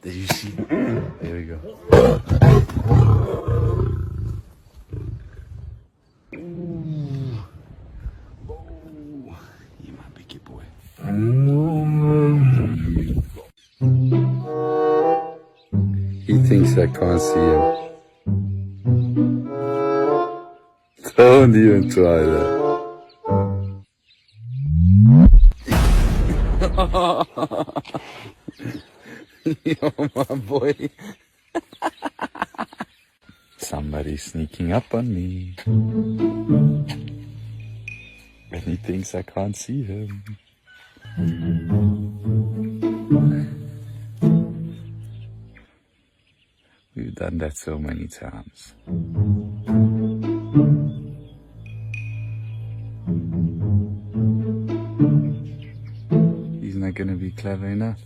Did you see? There we go. Ooh. Oh, you my biggie boy. He thinks I can't see him. Don't even try that. You're my boy. Somebody's sneaking up on me. And he thinks I can't see him. We've done that so many times. He's not gonna be clever enough.